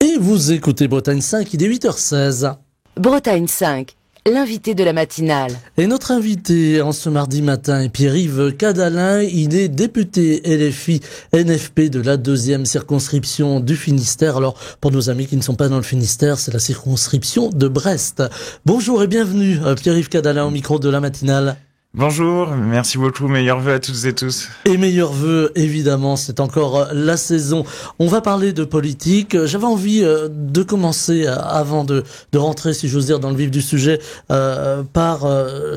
Et vous écoutez Bretagne 5, il est 8h16. Bretagne 5, l'invité de la matinale. Et notre invité en ce mardi matin est Pierre-Yves Cadalin. Il est député LFI NFP de la 2e circonscription du Finistère. Alors, pour nos amis qui ne sont pas dans le Finistère, c'est la circonscription de Brest. Bonjour et bienvenue, Pierre-Yves Cadalin au micro de la matinale. Bonjour, merci beaucoup, meilleurs vœux à toutes et tous. Et meilleurs vœux, évidemment, c'est encore la saison. On va parler de politique. J'avais envie de commencer, avant de rentrer, si j'ose dire, dans le vif du sujet, par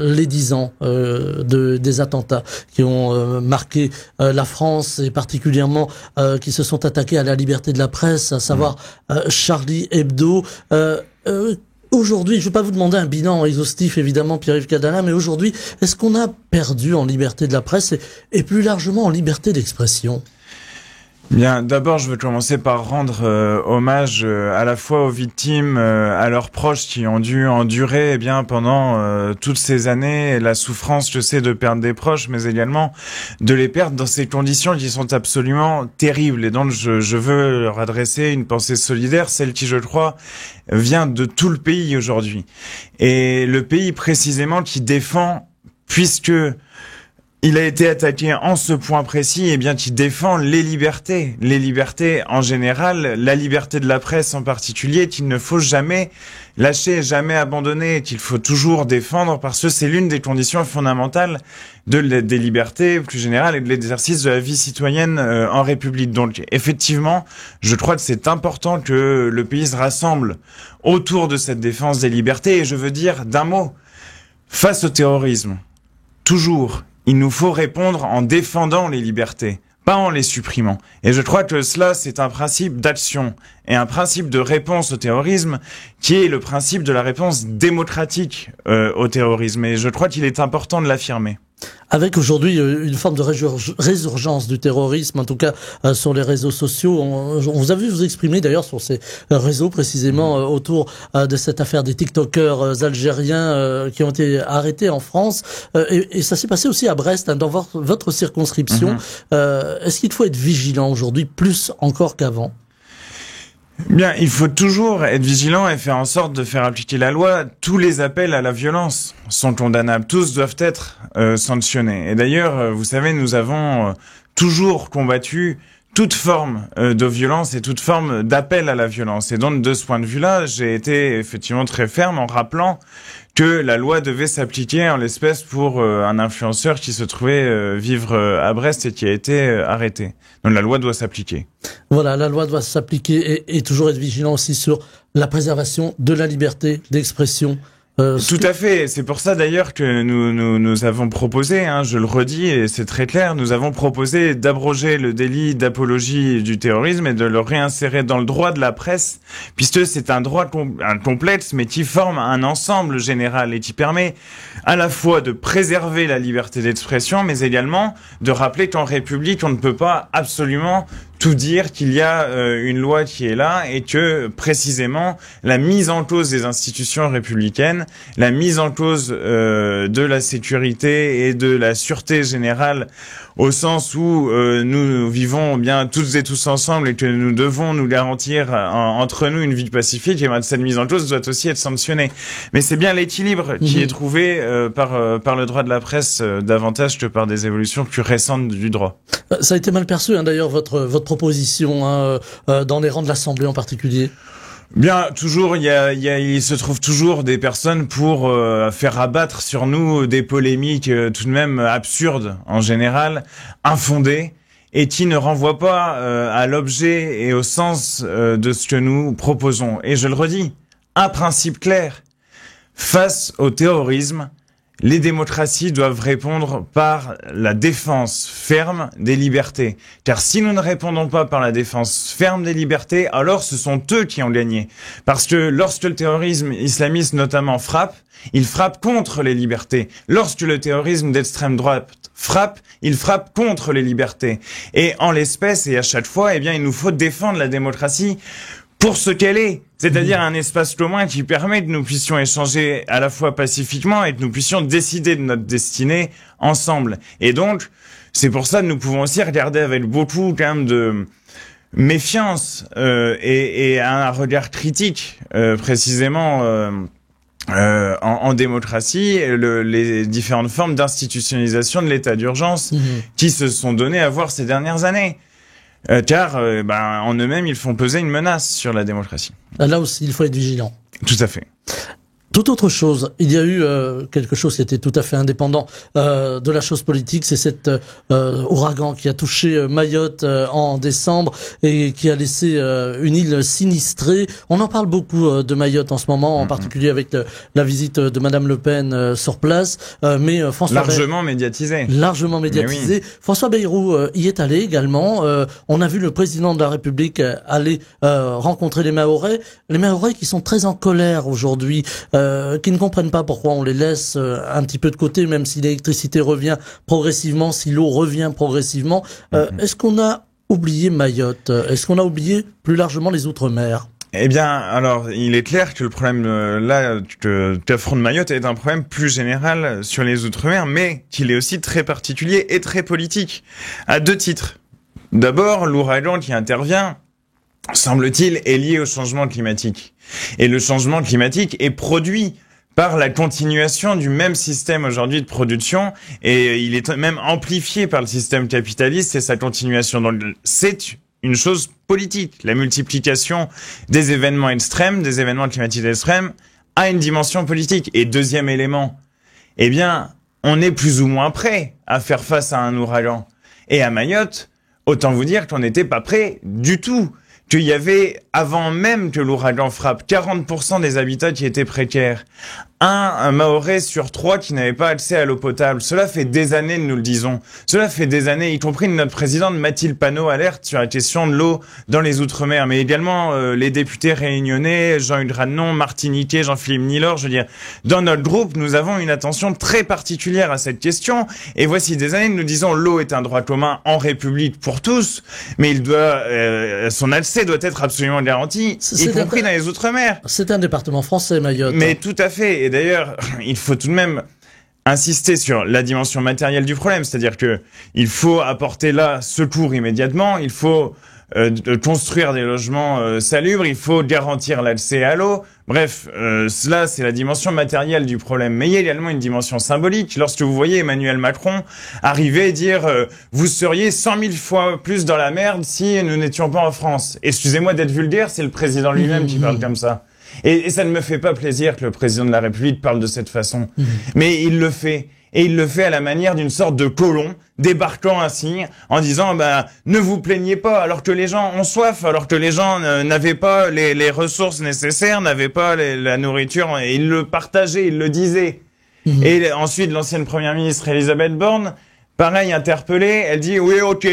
les 10 ans des attentats qui ont marqué la France et particulièrement qui se sont attaqués à la liberté de la presse, à savoir Charlie Hebdo. Aujourd'hui, je ne vais pas vous demander un bilan exhaustif, évidemment, Pierre-Yves Cadalin, mais aujourd'hui, est-ce qu'on a perdu en liberté de la presse et plus largement en liberté d'expression ? Bien, d'abord, je veux commencer par rendre hommage à la fois aux victimes, à leurs proches qui ont dû endurer pendant toutes ces années la souffrance, je sais, de perdre des proches, mais également de les perdre dans ces conditions qui sont absolument terribles. Et donc, je veux leur adresser une pensée solidaire, celle qui, je crois, vient de tout le pays aujourd'hui. Et le pays précisément qui défend, puisque il a été attaqué en ce point précis, qui défend les libertés en général, la liberté de la presse en particulier, qu'il ne faut jamais lâcher, jamais abandonner, qu'il faut toujours défendre, parce que c'est l'une des conditions fondamentales des libertés plus générales et de l'exercice de la vie citoyenne en République. Donc, effectivement, je crois que c'est important que le pays se rassemble autour de cette défense des libertés. Et je veux dire d'un mot, face au terrorisme, toujours, il nous faut répondre en défendant les libertés, pas en les supprimant. Et je crois que cela, c'est un principe d'action et un principe de réponse au terrorisme qui est le principe de la réponse démocratique au terrorisme. Et je crois qu'il est important de l'affirmer. Avec aujourd'hui une forme de résurgence du terrorisme, en tout cas sur les réseaux sociaux. On vous a vu vous exprimer d'ailleurs sur ces réseaux précisément autour de cette affaire des TikTokers algériens qui ont été arrêtés en France. Et ça s'est passé aussi à Brest, dans votre circonscription. Est-ce qu'il faut être vigilant aujourd'hui plus encore qu'avant ? Bien, il faut toujours être vigilant et faire en sorte de faire appliquer la loi. Tous les appels à la violence sont condamnables. Tous doivent être sanctionnés. Et d'ailleurs, vous savez, nous avons toujours combattu toute forme de violence et toute forme d'appel à la violence. Et donc, de ce point de vue-là, j'ai été effectivement très ferme en rappelant que la loi devait s'appliquer en l'espèce pour un influenceur qui se trouvait vivre à Brest et qui a été arrêté. Donc la loi doit s'appliquer. Voilà, la loi doit s'appliquer et toujours être vigilant aussi sur la préservation de la liberté d'expression. Tout à fait. C'est pour ça d'ailleurs que nous avons proposé, je le redis et c'est très clair, nous avons proposé d'abroger le délit d'apologie du terrorisme et de le réinsérer dans le droit de la presse, puisque c'est un droit complexe mais qui forme un ensemble général et qui permet à la fois de préserver la liberté d'expression mais également de rappeler qu'en République on ne peut pas absolument tout dire, qu'il y a une loi qui est là et que précisément la mise en cause des institutions républicaines, la mise en cause de la sécurité et de la sûreté générale au sens où nous vivons bien toutes et tous ensemble et que nous devons nous garantir entre nous une vie pacifique, et cette mise en cause doit aussi être sanctionnée. Mais c'est bien l'équilibre qui est trouvé par le droit de la presse davantage que par des évolutions plus récentes du droit. Ça a été mal perçu d'ailleurs votre proposition dans les rangs de l'Assemblée en particulier. Bien, toujours, il se trouve toujours des personnes pour faire abattre sur nous des polémiques tout de même absurdes en général, infondées, et qui ne renvoient pas à l'objet et au sens de ce que nous proposons. Et je le redis, un principe clair, face au terrorisme, les démocraties doivent répondre par la défense ferme des libertés. Car si nous ne répondons pas par la défense ferme des libertés, alors ce sont eux qui ont gagné. Parce que lorsque le terrorisme islamiste notamment frappe, il frappe contre les libertés. Lorsque le terrorisme d'extrême droite frappe, il frappe contre les libertés. Et en l'espèce et à chaque fois, il nous faut défendre la démocratie pour ce qu'elle est, c'est-à-dire un espace commun qui permet que nous puissions échanger à la fois pacifiquement et que nous puissions décider de notre destinée ensemble. Et donc, c'est pour ça que nous pouvons aussi regarder avec beaucoup quand même méfiance et un regard critique précisément en démocratie, les différentes formes d'institutionnalisation de l'état d'urgence qui se sont données à voir ces dernières années. Car en eux-mêmes, ils font peser une menace sur la démocratie. Là aussi, il faut être vigilant. Tout à fait. Toute autre chose, il y a eu quelque chose qui était tout à fait indépendant de la chose politique, c'est cet ouragan qui a touché Mayotte en décembre et qui a laissé une île sinistrée. On en parle beaucoup de Mayotte en ce moment, en particulier avec la visite de Madame Le Pen sur place. Mais François largement médiatisé. Largement médiatisé. Oui. François Bayrou y est allé également. On a vu le président de la République aller rencontrer les Mahorais. Les Mahorais qui sont très en colère aujourd'hui. Qui ne comprennent pas pourquoi on les laisse un petit peu de côté, même si l'électricité revient progressivement, si l'eau revient progressivement. Est-ce qu'on a oublié Mayotte? Est-ce qu'on a oublié plus largement les Outre-mer? Eh bien, alors, il est clair que le problème là que affronte Mayotte est un problème plus général sur les Outre-mer, mais qu'il est aussi très particulier et très politique, à deux titres. D'abord, l'ouragan qui intervient, semble-t-il, est lié au changement climatique. Et le changement climatique est produit par la continuation du même système aujourd'hui de production, et il est même amplifié par le système capitaliste et sa continuation. Donc c'est une chose politique. La multiplication des événements extrêmes, des événements climatiques extrêmes, a une dimension politique. Et deuxième élément, eh bien, on est plus ou moins prêt à faire face à un ouragan. Et à Mayotte, autant vous dire qu'on n'était pas prêt du tout. Qu'il y avait, avant même que l'ouragan frappe, 40% des habitants qui étaient précaires. Un Mahorais sur 3 qui n'avait pas accès à l'eau potable. Cela fait des années, nous le disons. Cela fait des années, y compris notre présidente Mathilde Panot alerte sur la question de l'eau dans les Outre-mer, mais également les députés réunionnais, Jean-Hugues Radnon, martiniquais, Jean-Philippe Nilor. Je veux dire, dans notre groupe, nous avons une attention très particulière à cette question. Et voici des années, nous disons, l'eau est un droit commun en République pour tous, mais il doit, son accès doit être absolument garanti, y compris dans les Outre-mer. C'est un département français, Mayotte. Mais tout à fait. Et d'ailleurs, il faut tout de même insister sur la dimension matérielle du problème, c'est-à-dire que il faut apporter là secours immédiatement, il faut construire des logements salubres, il faut garantir l'accès à l'eau. Bref, cela c'est la dimension matérielle du problème. Mais il y a également une dimension symbolique. Lorsque vous voyez Emmanuel Macron arriver et dire vous seriez 100 000 fois plus dans la merde si nous n'étions pas en France. Excusez-moi d'être vulgaire, c'est le président lui-même qui parle comme ça. Et ça ne me fait pas plaisir que le président de la République parle de cette façon. Mais il le fait. Et il le fait à la manière d'une sorte de colon, débarquant ainsi, en disant, ne vous plaignez pas, alors que les gens ont soif, alors que les gens n'avaient pas les ressources nécessaires, n'avaient pas la nourriture, et il le partageait, il le disait. Et ensuite, l'ancienne première ministre Elisabeth Borne, pareil, interpellée, elle dit, oui, ok,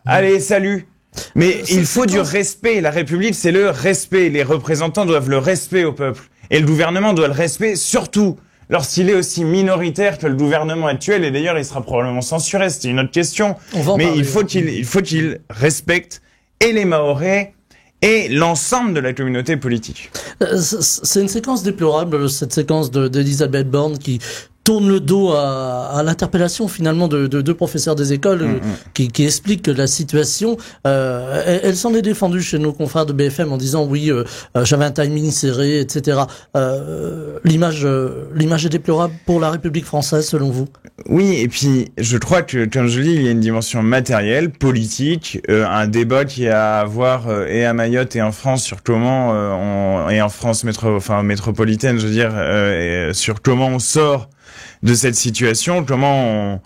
allez, salut. Mais il faut du respect. La République, c'est le respect. Les représentants doivent le respect au peuple. Et le gouvernement doit le respect, surtout lorsqu'il est aussi minoritaire que le gouvernement actuel. Et d'ailleurs, il sera probablement censuré. C'est une autre question. Mais il faut qu'il respecte et les Mahorais et l'ensemble de la communauté politique. C'est une séquence déplorable, cette séquence d'Elisabeth Borne qui tourne le dos à l'interpellation finalement de deux professeurs des écoles qui expliquent la situation. Elle s'en est défendue chez nos confrères de BFM en disant oui, j'avais un timing serré, etc. L'image est déplorable pour la République française selon vous? Oui, et puis je crois que, comme je dis, il y a une dimension matérielle, politique, un débat qui a à avoir et à Mayotte et en France sur comment et en France métropolitaine, je veux dire, sur comment on sort de cette situation, comment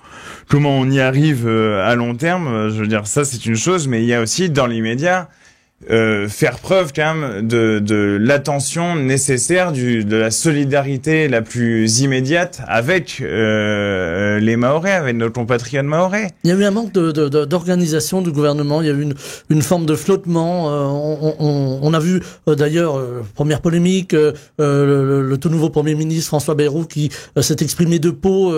on y arrive à long terme. Je veux dire, ça c'est une chose, mais il y a aussi dans l'immédiat faire preuve quand même de l'attention nécessaire, de la solidarité la plus immédiate avec les Mahorais, avec nos compatriotes Mahorais. Il y a eu un manque d'organisation du gouvernement, il y a eu une forme de flottement. On a vu d'ailleurs, première polémique, le tout nouveau Premier ministre François Bayrou qui s'est exprimé de peau.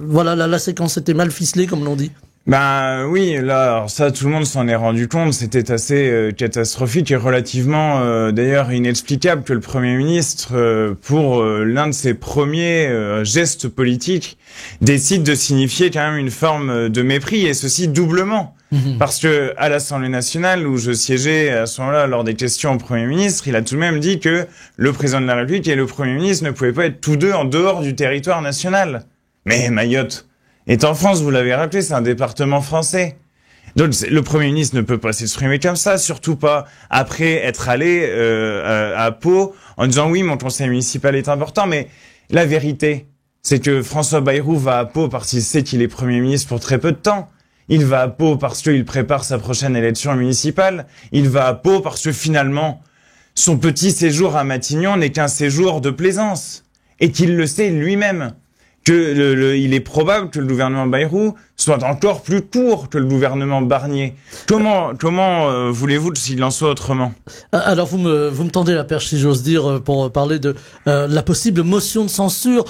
Voilà, la séquence était mal ficelée, comme l'on dit. Oui, là, alors ça, tout le monde s'en est rendu compte. C'était assez catastrophique et relativement, d'ailleurs, inexplicable que le Premier ministre, pour l'un de ses premiers gestes politiques, décide de signifier quand même une forme de mépris, et ceci doublement. Parce que à l'Assemblée nationale, où je siégeais à ce moment-là lors des questions au Premier ministre, il a tout de même dit que le président de la République et le Premier ministre ne pouvaient pas être tous deux en dehors du territoire national. Mais Mayotte est en France, vous l'avez rappelé, c'est un département français. Donc le Premier ministre ne peut pas s'exprimer comme ça, surtout pas après être allé à Pau en disant oui, mon conseil municipal est important. Mais la vérité, c'est que François Bayrou va à Pau parce qu'il sait qu'il est Premier ministre pour très peu de temps. Il va à Pau parce qu'il prépare sa prochaine élection municipale. Il va à Pau parce que finalement, son petit séjour à Matignon n'est qu'un séjour de plaisance. Et qu'il le sait lui-même. Il est probable que le gouvernement Bayrou soit encore plus court que le gouvernement Barnier. Comment voulez-vous qu'il en soit autrement? Alors vous me tendez la perche, si j'ose dire, pour parler de la possible motion de censure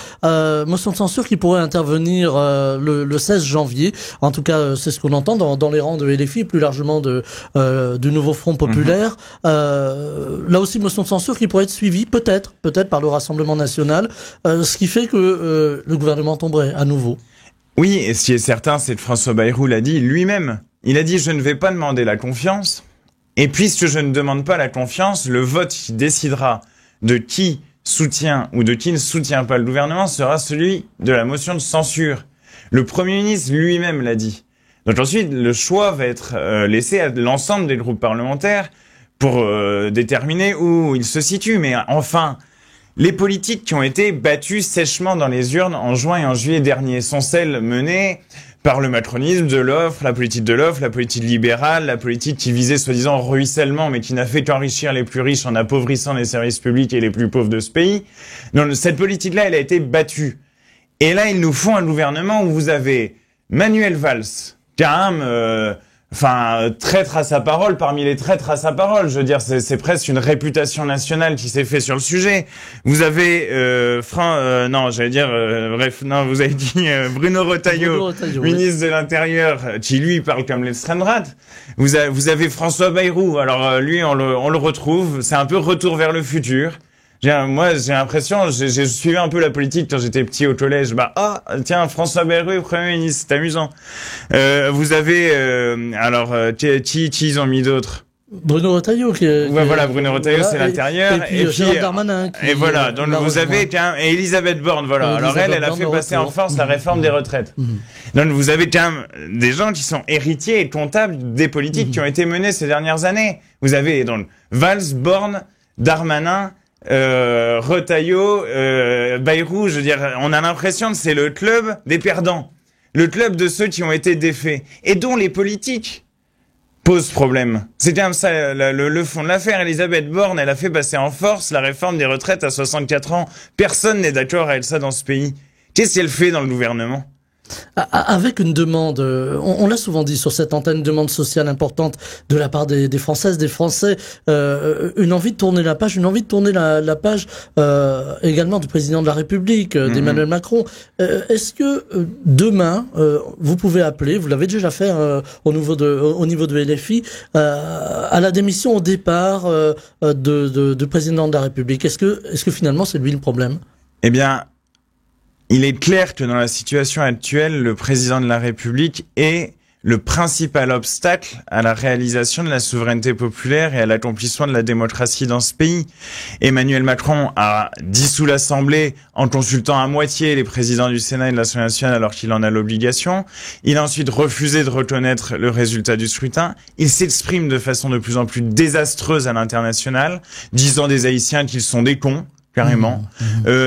qui pourrait intervenir le 16 janvier. En tout cas, c'est ce qu'on entend dans les rangs de LFI, plus largement du Nouveau Front Populaire. Là aussi, motion de censure qui pourrait être suivie peut-être par le Rassemblement National, ce qui fait que le gouvernement tomberait à nouveau. Oui, et ce qui est certain, c'est que François Bayrou l'a dit lui-même. Il a dit « Je ne vais pas demander la confiance, et puisque je ne demande pas la confiance, le vote qui décidera de qui soutient ou de qui ne soutient pas le gouvernement sera celui de la motion de censure. » Le Premier ministre lui-même l'a dit. Donc ensuite, le choix va être laissé à l'ensemble des groupes parlementaires pour déterminer où ils se situent. Mais enfin, les politiques qui ont été battues sèchement dans les urnes en juin et en juillet dernier sont celles menées par le macronisme de l'offre, la politique libérale, la politique qui visait soi-disant ruissellement, mais qui n'a fait qu'enrichir les plus riches en appauvrissant les services publics et les plus pauvres de ce pays. Donc cette politique-là, elle a été battue. Et là, ils nous font un gouvernement où vous avez Manuel Valls, quand même... traître à sa parole parmi les traîtres à sa parole. Je veux dire, c'est presque une réputation nationale qui s'est fait sur le sujet. Vous avez vous avez dit Bruno Retailleau, ministre de l'Intérieur, qui lui parle comme l'extrême droite. Vous avez François Bayrou. Alors lui, on le retrouve. C'est un peu retour vers le futur. Moi, j'ai l'impression, j'ai suivi un peu la politique quand j'étais petit au collège. Tiens, François Bayrou, Premier ministre, c'est amusant. Vous avez, qui ils ont mis d'autres? Bruno Retailleau Bruno Retailleau, c'est l'intérieur. Et puis Gérald Darmanin. Et voilà, donc vous avez et Elisabeth Borne, voilà. Alors elle a fait passer en force la réforme des retraites. Donc vous avez quand même des gens qui sont héritiers et comptables des politiques qui ont été menées ces dernières années. Vous avez donc Valls, Borne, Darmanin, Retailleau, Bayrou, je veux dire, on a l'impression que c'est le club des perdants, le club de ceux qui ont été défaits et dont les politiques posent problème. C'est quand même ça le fond de l'affaire. Elisabeth Borne, elle a fait passer en force la réforme des retraites à 64 ans. Personne n'est d'accord avec ça dans ce pays. Qu'est-ce qu'elle fait dans le gouvernement? Avec une demande, on l'a souvent dit sur cette antenne, une demande sociale importante de la part des Françaises, des Français, une envie de tourner la page, la page également du président de la République, d'Emmanuel Macron. Est-ce que demain, vous pouvez appeler, vous l'avez déjà fait au niveau de LFI, à la démission au départ de président de la République? Est-ce que finalement c'est lui le problème? Eh bien, il est clair que dans la situation actuelle, le président de la République est le principal obstacle à la réalisation de la souveraineté populaire et à l'accomplissement de la démocratie dans ce pays. Emmanuel Macron a dissous l'Assemblée en consultant à moitié les présidents du Sénat et de l'Assemblée nationale alors qu'il en a l'obligation. Il a ensuite refusé de reconnaître le résultat du scrutin. Il s'exprime de façon de plus en plus désastreuse à l'international, disant des Haïtiens qu'ils sont des cons. Carrément,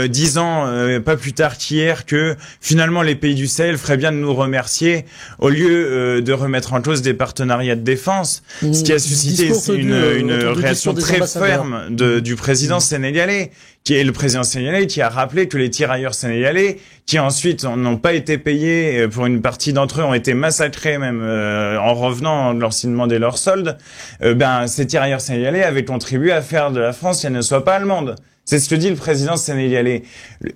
disant pas plus tard qu'hier que finalement les pays du Sahel feraient bien de nous remercier au lieu de remettre en cause des partenariats de défense, ce qui a suscité une réaction très ferme du président sénégalais, qui est le président sénégalais, qui a rappelé que les tirailleurs sénégalais, qui ensuite n'ont pas été payés, pour une partie d'entre eux ont été massacrés même en revenant lorsqu'ils demandaient leur solde, ces tirailleurs sénégalais avaient contribué à faire de la France qu'elle ne soit pas allemande. C'est ce que dit le président sénégalais.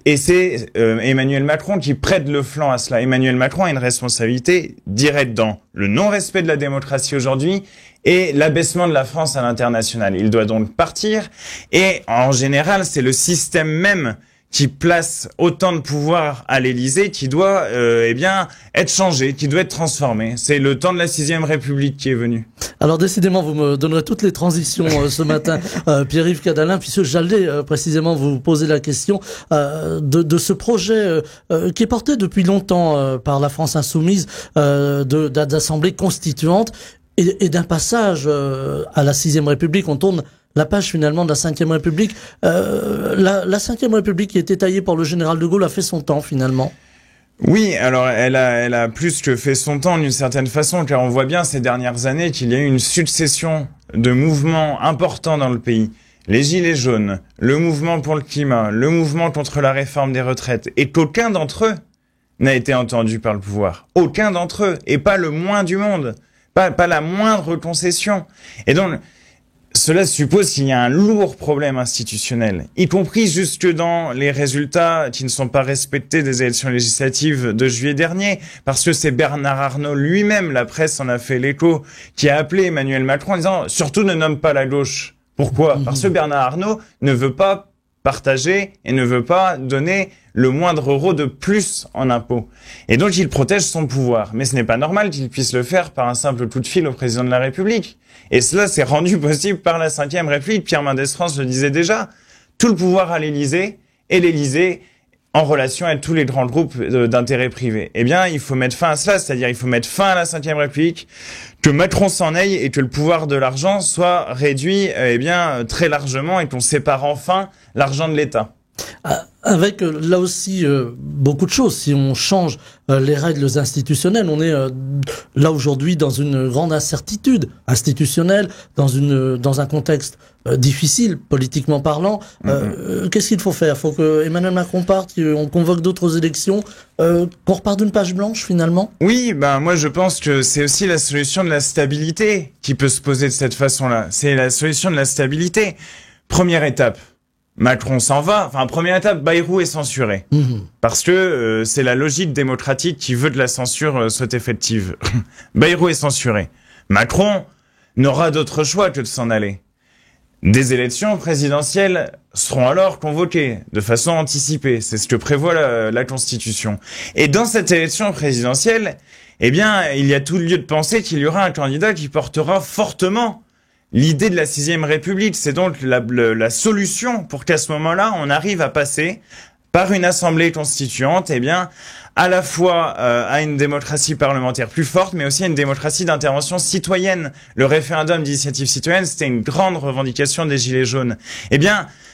Et c'est Emmanuel Macron qui prête le flanc à cela. Emmanuel Macron a une responsabilité directe dans le non-respect de la démocratie aujourd'hui et l'abaissement de la France à l'international. Il doit donc partir. Et en général, c'est le système même qui place autant de pouvoir à l'Élysée qui doit être changé, qui doit être transformé. C'est le temps de la 6e République qui est venu. Alors décidément, vous me donnerez toutes les transitions ce matin, Pierre-Yves Cadalin, puisque j'allais précisément vous poser la question de ce projet qui est porté depuis longtemps par la France insoumise d'assemblée constituante et d'un passage à la 6e République. On tourne la page finalement de la 5e République. La 5e République qui a été taillée par le général de Gaulle a fait son temps finalement. Oui, alors elle a plus que fait son temps d'une certaine façon, car on voit bien ces dernières années qu'il y a eu une succession de mouvements importants dans le pays. Les Gilets jaunes, le mouvement pour le climat, le mouvement contre la réforme des retraites, et qu'aucun d'entre eux n'a été entendu par le pouvoir. Aucun d'entre eux, et pas le moins du monde, pas la moindre concession. Et donc, cela suppose qu'il y a un lourd problème institutionnel, y compris jusque dans les résultats qui ne sont pas respectés des élections législatives de juillet dernier, parce que c'est Bernard Arnault lui-même, la presse en a fait l'écho, qui a appelé Emmanuel Macron en disant « Surtout ne nomme pas la gauche ». Pourquoi ? Parce que Bernard Arnault ne veut pas partager et ne veut pas donner le moindre euro de plus en impôts. Et donc il protège son pouvoir. Mais ce n'est pas normal qu'il puisse le faire par un simple coup de fil au président de la République. Et cela s'est rendu possible par la 5e République. Pierre Mendès France le disait déjà. Tout le pouvoir à l'Élysée et l'Élysée en relation avec tous les grands groupes d'intérêt privé. Eh bien, il faut mettre fin à cela, c'est-à-dire il faut mettre fin à la 5e République, que Macron s'en aille et que le pouvoir de l'argent soit réduit très largement et qu'on sépare enfin l'argent de l'État. Avec là aussi beaucoup de choses. Si on change les règles institutionnelles, on est là aujourd'hui dans une grande incertitude institutionnelle, dans un contexte difficile politiquement parlant. Qu'est-ce qu'il faut faire ? Faut que Emmanuel Macron parte, qu'on convoque d'autres élections, qu'on repart d'une page blanche finalement ? Oui, moi je pense que c'est aussi la solution de la stabilité qui peut se poser de cette façon-là. C'est la solution de la stabilité. Première étape. Macron s'en va. Enfin, première étape, Bayrou est censuré. Parce que c'est la logique démocratique qui veut que la censure soit effective. Bayrou est censuré. Macron n'aura d'autre choix que de s'en aller. Des élections présidentielles seront alors convoquées de façon anticipée. C'est ce que prévoit la Constitution. Et dans cette élection présidentielle, il y a tout lieu de penser qu'il y aura un candidat qui portera fortement l'idée de la 6e République. C'est donc la solution pour qu'à ce moment-là, on arrive à passer par une assemblée constituante, à la fois à une démocratie parlementaire plus forte, mais aussi à une démocratie d'intervention citoyenne. Le référendum d'initiative citoyenne, c'était une grande revendication des Gilets jaunes.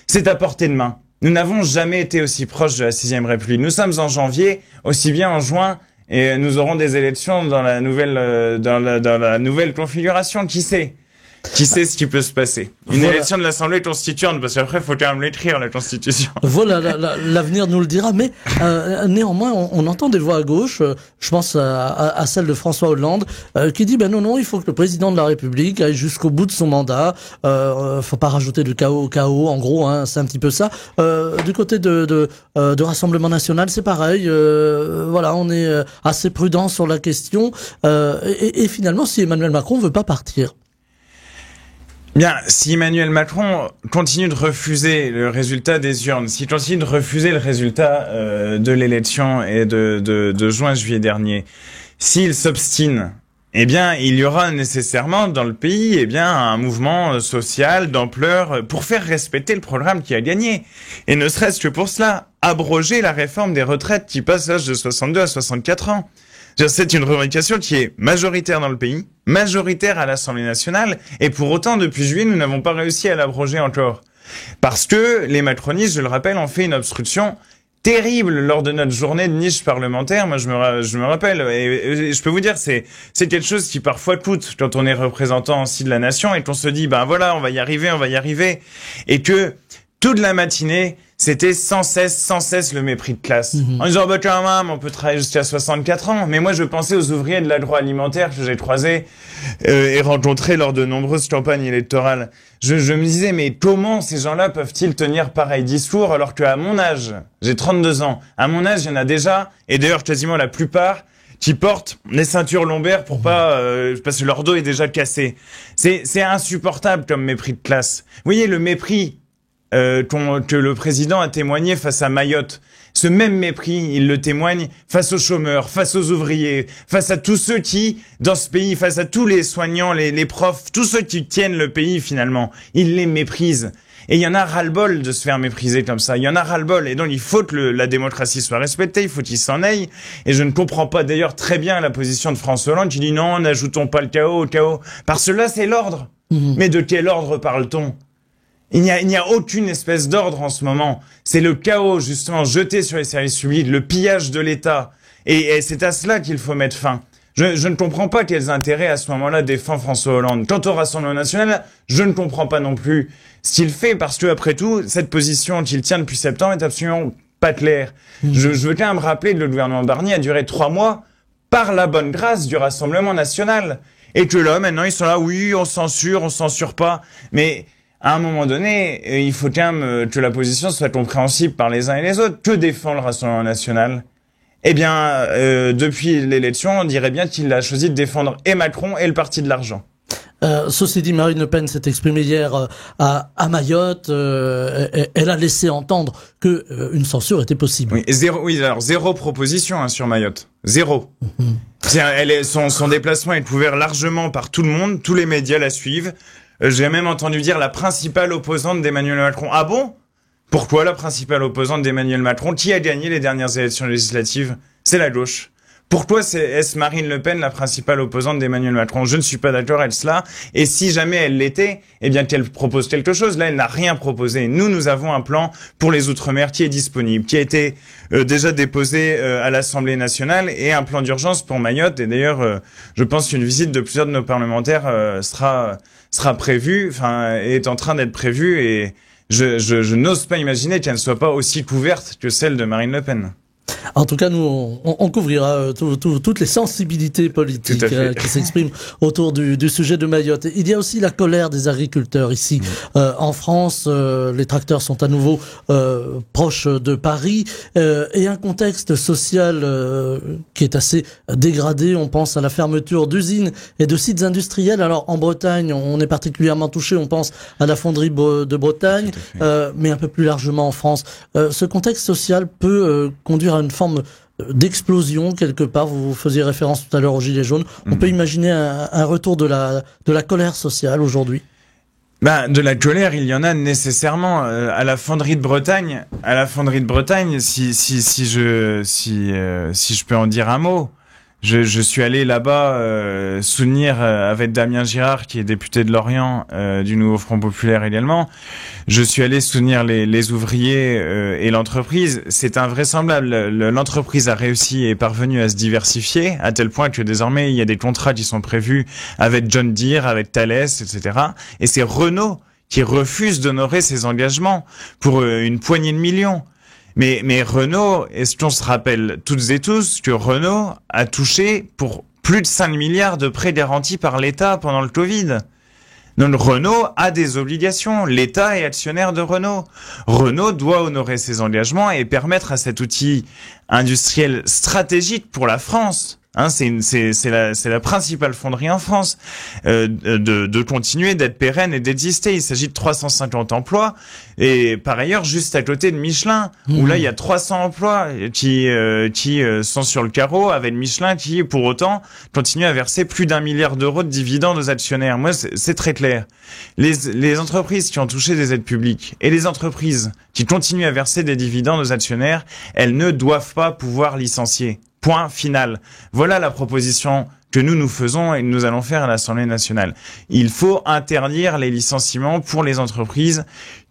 C'est à portée de main. Nous n'avons jamais été aussi proches de la 6e République. Nous sommes en janvier, aussi bien en juin, et nous aurons des élections dans la nouvelle configuration. Qui sait ? Qui sait ce qui peut se passer ? Une élection de l'Assemblée constituante, parce qu'après, il faut quand même l'écrire, la Constitution. Voilà, l'avenir nous le dira. Mais néanmoins, on entend des voix à gauche, je pense à celle de François Hollande, qui dit non, il faut que le président de la République aille jusqu'au bout de son mandat. Faut pas rajouter de chaos au chaos, en gros, c'est un petit peu ça. Du côté de Rassemblement National, c'est pareil. On est assez prudent sur la question. Et finalement, si Emmanuel Macron veut pas partir, si Emmanuel Macron continue de refuser le résultat des urnes, s'il continue de refuser le résultat de l'élection et de juin-juillet dernier, s'il s'obstine, il y aura nécessairement dans le pays un mouvement social d'ampleur pour faire respecter le programme qui a gagné. Et ne serait-ce que pour cela, abroger la réforme des retraites qui passe l'âge de 62 à 64 ans. C'est une revendication qui est majoritaire dans le pays, majoritaire à l'Assemblée nationale, et pour autant, depuis juillet, nous n'avons pas réussi à l'abroger encore. Parce que les macronistes, je le rappelle, ont fait une obstruction terrible lors de notre journée de niche parlementaire. Moi, je me rappelle, et je peux vous dire, c'est quelque chose qui parfois coûte quand on est représentant aussi de la nation, et qu'on se dit, on va y arriver, et que toute la matinée, c'était sans cesse le mépris de classe. En disant, quand même, on peut travailler jusqu'à 64 ans. Mais moi, je pensais aux ouvriers de l'agroalimentaire que j'ai croisés et rencontrés lors de nombreuses campagnes électorales. Je me disais, mais comment ces gens-là peuvent-ils tenir pareil discours alors qu'à mon âge, j'ai 32 ans, à mon âge, il y en a déjà, et d'ailleurs quasiment la plupart, qui portent des ceintures lombaires pour pas parce que leur dos est déjà cassé. C'est insupportable comme mépris de classe. Vous voyez, le mépris que le président a témoigné face à Mayotte. Ce même mépris, il le témoigne face aux chômeurs, face aux ouvriers, face à tous ceux qui, dans ce pays, face à tous les soignants, les profs, tous ceux qui tiennent le pays finalement, il les méprise. Et il y en a ras-le-bol de se faire mépriser comme ça. Il y en a ras-le-bol. Et donc, il faut que la démocratie soit respectée. Il faut qu'il s'en aille. Et je ne comprends pas d'ailleurs très bien la position de François Hollande qui dit non, n'ajoutons pas le chaos au chaos. Parce que là, c'est l'ordre. Mais de quel ordre parle-t-on? Il n'y a aucune espèce d'ordre en ce moment. C'est le chaos, justement, jeté sur les services publics, le pillage de l'État. Et c'est à cela qu'il faut mettre fin. Je ne comprends pas quels intérêts à ce moment-là défend François Hollande. Quant au Rassemblement national, je ne comprends pas non plus ce qu'il fait, parce que après tout, cette position qu'il tient depuis septembre est absolument pas claire. Je veux quand même rappeler que le gouvernement Barnier a duré 3 mois par la bonne grâce du Rassemblement national. Et que là, maintenant, ils sont là, oui, on censure pas. Mais à un moment donné, il faut quand même que la position soit compréhensible par les uns et les autres. Que défend le Rassemblement national ? Eh bien, depuis l'élection, on dirait bien qu'il a choisi de défendre et Macron et le parti de l'argent. Ceci dit, Marine Le Pen s'est exprimée hier à Mayotte. Elle a laissé entendre que une censure était possible. Oui, alors zéro proposition sur Mayotte. Zéro. Son déplacement est couvert largement par tout le monde. Tous les médias la suivent. J'ai même entendu dire la principale opposante d'Emmanuel Macron. Ah bon ? Pourquoi la principale opposante d'Emmanuel Macron, qui a gagné les dernières élections législatives? C'est la gauche. Pourquoi est-ce Marine Le Pen la principale opposante d'Emmanuel Macron? Je ne suis pas d'accord avec cela. Et si jamais elle l'était, eh bien qu'elle propose quelque chose. Là, elle n'a rien proposé. Nous avons un plan pour les Outre-mer qui est disponible, qui a été déjà déposé à l'Assemblée nationale, et un plan d'urgence pour Mayotte. Et d'ailleurs, je pense qu'une visite de plusieurs de nos parlementaires sera prévue, est en train d'être prévue, et je n'ose pas imaginer qu'elle ne soit pas aussi couverte que celle de Marine Le Pen. En tout cas, nous, on couvrira toutes les sensibilités politiques qui s'expriment autour du sujet de Mayotte. Il y a aussi la colère des agriculteurs ici. En France, les tracteurs sont à nouveau proches de Paris, et un contexte social qui est assez dégradé. On pense à la fermeture d'usines et de sites industriels. Alors, en Bretagne, on est particulièrement touché. On pense à la fonderie de Bretagne, mais un peu plus largement en France. Ce contexte social peut conduire à une forme d'explosion quelque part. Vous faisiez référence tout à l'heure aux Gilets jaunes. On peut imaginer un retour de la colère sociale aujourd'hui. De la colère, il y en a nécessairement à la fonderie de Bretagne. Si je peux en dire un mot. Je suis allé là-bas soutenir avec Damien Girard, qui est député de Lorient du Nouveau Front Populaire également. Je suis allé soutenir les ouvriers et l'entreprise. C'est invraisemblable. L'entreprise a réussi et est parvenue à se diversifier à tel point que désormais il y a des contrats qui sont prévus avec John Deere, avec Thales, etc. Et c'est Renault qui refuse d'honorer ses engagements pour une poignée de millions. Mais Renault, est-ce qu'on se rappelle toutes et tous que Renault a touché pour plus de 5 milliards de prêts garantis par l'État pendant le Covid? Donc Renault a des obligations. L'État est actionnaire de Renault. Renault doit honorer ses engagements et permettre à cet outil industriel stratégique pour la France, c'est la principale fonderie en France, de continuer d'être pérenne et d'exister. Il s'agit de 350 emplois, et par ailleurs juste à côté de Michelin, où là il y a 300 emplois qui sont sur le carreau, avec Michelin qui pour autant continue à verser plus d'1 milliard d'euros de dividendes aux actionnaires. Moi c'est très clair. Les entreprises qui ont touché des aides publiques et les entreprises qui continuent à verser des dividendes aux actionnaires, elles ne doivent pas pouvoir licencier. Point final. Voilà la proposition que nous faisons et que nous allons faire à l'Assemblée nationale. Il faut interdire les licenciements pour les entreprises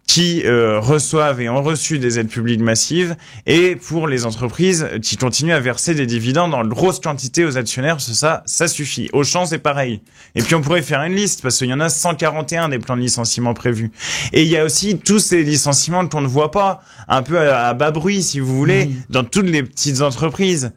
qui reçoivent et ont reçu des aides publiques massives, et pour les entreprises qui continuent à verser des dividendes en grosse quantité aux actionnaires, parce que ça suffit. Auchan, c'est pareil. Et puis on pourrait faire une liste, parce qu'il y en a 141 des plans de licenciement prévus. Et il y a aussi tous ces licenciements qu'on ne voit pas, un peu à bas bruit, si vous voulez, dans toutes les petites entreprises.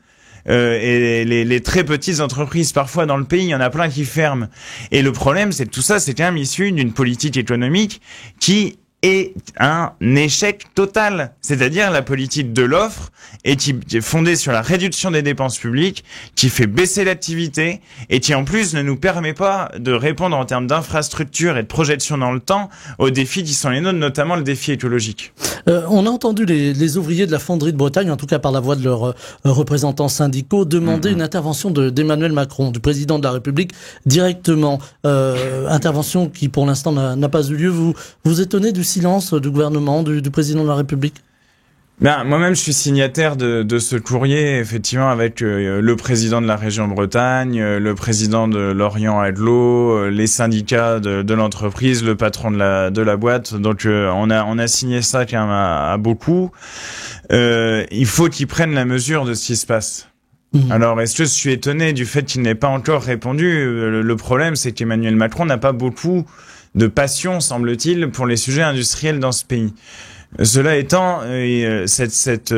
Et les très petites entreprises, parfois dans le pays, il y en a plein qui ferment. Et le problème, c'est que tout ça, c'est quand même issu d'une politique économique qui est un échec total. C'est-à-dire la politique de l'offre est fondée sur la réduction des dépenses publiques, qui fait baisser l'activité et qui en plus ne nous permet pas de répondre en termes d'infrastructure et de projection dans le temps aux défis qui sont les nôtres, notamment le défi écologique. On a entendu les ouvriers de la fonderie de Bretagne, en tout cas par la voix de leurs représentants syndicaux, demander une intervention d'Emmanuel Macron, du président de la République, directement. Intervention qui pour l'instant n'a pas eu lieu. Vous étonnez du silence du gouvernement, du président de la République? Ben, moi-même, je suis signataire de ce courrier, effectivement, avec le président de la région Bretagne, le président de Lorient Adelot, les syndicats de l'entreprise, le patron de la boîte. Donc, on a signé ça quand même à beaucoup. Il faut qu'ils prennent la mesure de ce qui se passe. Alors, est-ce que je suis étonné du fait qu'il n'ait pas encore répondu? Le problème, c'est qu'Emmanuel Macron n'a pas beaucoup de passion, semble-t-il, pour les sujets industriels dans ce pays. Cela étant, cet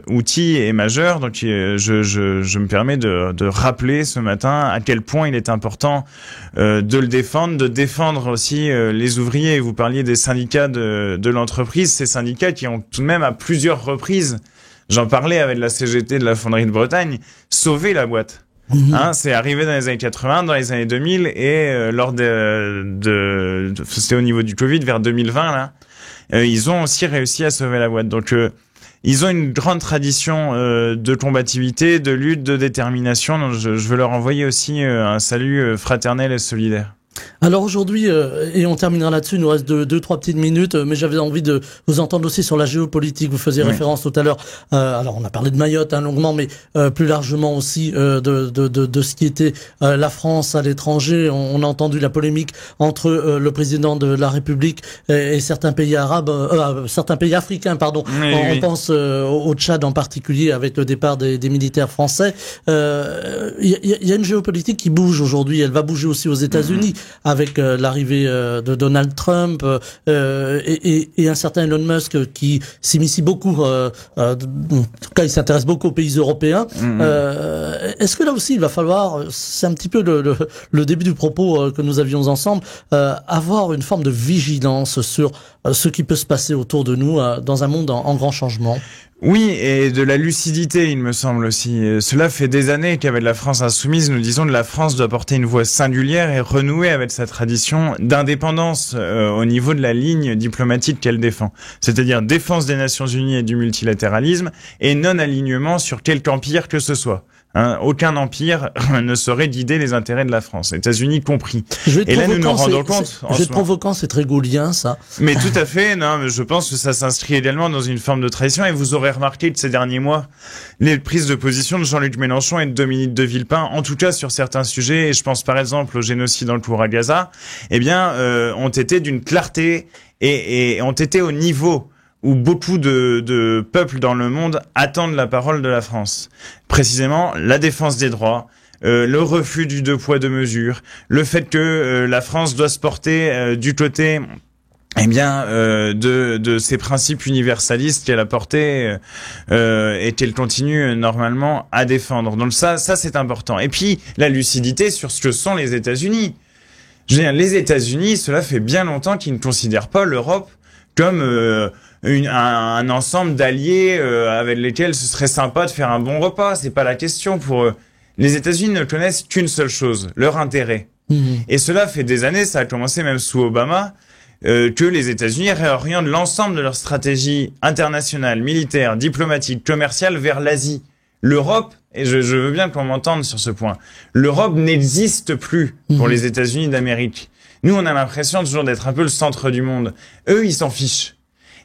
outil est majeur, donc je me permets de rappeler ce matin à quel point il est important de le défendre, de défendre aussi les ouvriers. Vous parliez des syndicats de l'entreprise, ces syndicats qui ont tout de même à plusieurs reprises, j'en parlais avec la CGT de la fonderie de Bretagne, sauvé la boîte. C'est arrivé dans les années 80, dans les années 2000 et lors c'était au niveau du Covid vers 2020 là. Ils ont aussi réussi à sauver la boîte. Donc, ils ont une grande tradition de combativité, de lutte, de détermination. Donc, je veux leur envoyer aussi un salut fraternel et solidaire. Alors aujourd'hui, et on terminera là-dessus, il nous reste deux, trois petites minutes, mais j'avais envie de vous entendre aussi sur la géopolitique. Vous faisiez référence tout à l'heure. Alors on a parlé de Mayotte longuement, mais plus largement aussi de ce qui était la France à l'étranger. On a entendu la polémique entre le président de la République et certains pays arabes, certains pays africains, pardon. On pense au Tchad en particulier avec le départ des militaires français. Il y a une géopolitique qui bouge aujourd'hui. Elle va bouger aussi aux États-Unis. Avec l'arrivée de Donald Trump et un certain Elon Musk qui s'immisce beaucoup, en tout cas il s'intéresse beaucoup aux pays européens. Est-ce que là aussi il va falloir, c'est un petit peu le début du propos que nous avions ensemble, avoir une forme de vigilance sur ce qui peut se passer autour de nous dans un monde en grand changement? Oui, et de la lucidité, il me semble aussi. Cela fait des années qu'avec la France insoumise, nous disons que la France doit porter une voix singulière et renouer avec sa tradition d'indépendance au niveau de la ligne diplomatique qu'elle défend. C'est-à-dire défense des Nations Unies et du multilatéralisme et non-alignement sur quelque empire que ce soit. Aucun empire ne saurait guider les intérêts de la France, États-Unis compris. Et là, nous nous rendons compte. Je vais être provoquant, c'est très gaulien, ça. Mais tout à fait, non, mais je pense que ça s'inscrit également dans une forme de tradition. Et vous aurez remarqué que ces derniers mois, les prises de position de Jean-Luc Mélenchon et de Dominique de Villepin, en tout cas sur certains sujets, et je pense par exemple au génocide en cours à Gaza, ont été d'une clarté et ont été au niveau où beaucoup de peuples dans le monde attendent la parole de la France. Précisément, la défense des droits, le refus du deux poids deux mesures, le fait que la France doit se porter du côté de ces principes universalistes qu'elle a portés et qu'elle continue normalement à défendre. Donc ça c'est important. Et puis la lucidité sur ce que sont les États-Unis. Je veux dire, les États-Unis, cela fait bien longtemps qu'ils ne considèrent pas l'Europe comme un ensemble d'alliés avec lesquels ce serait sympa de faire un bon repas. C'est pas la question pour eux. Les États-Unis ne connaissent qu'une seule chose, leur intérêt. Et cela fait des années, ça a commencé même sous Obama, que les États-Unis réorientent l'ensemble de leur stratégie internationale, militaire, diplomatique, commerciale vers l'Asie. L'Europe, et je veux bien qu'on m'entende sur ce point, l'Europe n'existe plus pour les États-Unis d'Amérique. Nous, on a l'impression toujours d'être un peu le centre du monde. Eux, ils s'en fichent.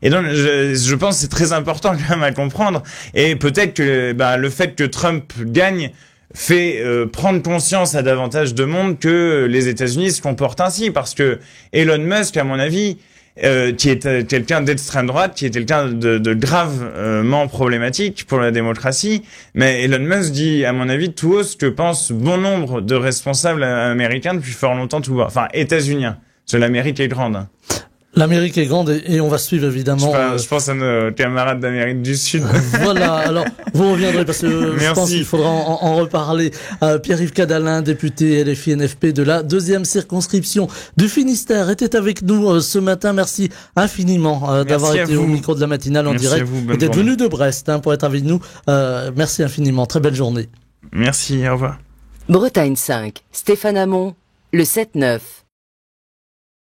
Et donc, je pense que c'est très important quand même à comprendre. Et peut-être que le fait que Trump gagne fait prendre conscience à davantage de monde que les États-Unis se comportent ainsi. Parce que Elon Musk, à mon avis, qui est quelqu'un d'extrême droite, qui est quelqu'un de gravement problématique pour la démocratie, mais Elon Musk dit, à mon avis, tout haut ce que pensent bon nombre de responsables américains depuis fort longtemps, tout bas. Enfin, états-uniens. Parce que l'Amérique est grande. L'Amérique est grande et on va suivre évidemment. Je pense à nos camarades d'Amérique du Sud. Voilà, alors vous reviendrez parce que je pense qu'il faudra en reparler. Pierre-Yves Cadalin, député LFI NFP de la 2e circonscription du Finistère, était avec nous ce matin. Merci infiniment d'avoir été au micro de la matinale en direct et d'être venu de Brest pour être avec nous. Merci infiniment, très belle journée. Merci, au revoir. Bretagne 5, Stéphane Hamon, le 7-9.